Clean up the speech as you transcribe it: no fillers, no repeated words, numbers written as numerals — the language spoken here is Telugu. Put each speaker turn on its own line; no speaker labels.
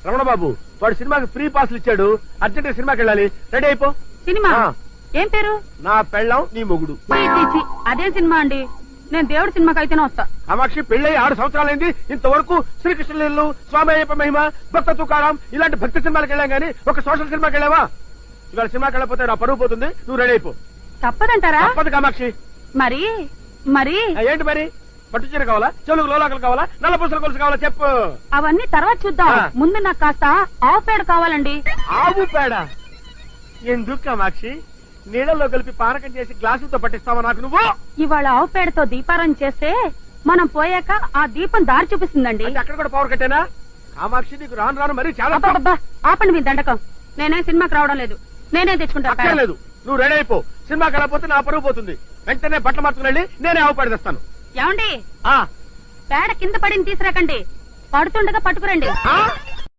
రమణ బాబు వాడు సినిమాకి ఫ్రీ పాస్లు ఇచ్చాడు, అర్జెంట్ సినిమాకి వెళ్ళాలి, రెడీ అయిపో.
సినిమా ఏం పేరు?
నా పెళ్ళం నీ మొగుడు.
అదేం సినిమా అండి? నేను దేవుడి సినిమాకి అయితేనే వస్తా.
కామాక్షి పెళ్ళై 6 సంవత్సరాలైంది, ఇంతవరకు శ్రీకృష్ణలీలు, స్వామి అయ్యప్ప మహిమ, భక్త తుకారాం ఇలాంటి భక్తి సినిమాలకు వెళ్ళాం గానీ ఒక సోషల్ సినిమాకి వెళ్ళావా? ఇవాళ సినిమాకి వెళ్ళకపోతే నా పరువు పోతుంది, నువ్వు రెడీ అయిపో.
తప్పదంటారా?
తప్పదు కామాక్షి.
మరి మరి
ఏంటి మరి? పట్టు చీర కావాలా, చెవులకు లోలాకలు కావాలా, నల్ల పూసల గొలుసు కావాలా చెప్పు.
అవన్నీ తర్వాత చూద్దాం, ముందు నాకు కాస్త ఆవు పేడ కావాలండి.
ఆవు పేడ ఎందుకు కామాక్షి? నీళ్ళలో కలిపి పానకం చేసి గ్లాసులతో పట్టిస్తావా నాకు నువ్వు?
ఇవాళ ఆవు పేడతో దీపారం చేస్తే మనం పోయాక ఆ దీపం దారి చూపిస్తుందండి.
అక్కడ కూడా పవర్ కట్టేనా? కామాక్షి నీకు రాను రాను మరీ చాలా.
ఆపండి మీ దండకం, నేనే సినిమాకి రావడం లేదు, నేనే తెచ్చుకుంటా.
అక్కర్లేదు, నువ్వు రెడీ అయిపో. సినిమాకి వెళ్ళకపోతే నా పరువు పోతుంది. వెంటనే బట్టలు మార్చుకుని వెళ్ళి నేనే ఆవు పేడ తెస్తాను.
ఏమండి పేడ కింద పడింది తీసుకురాకండి, పడుతుండగా పట్టుకురండి.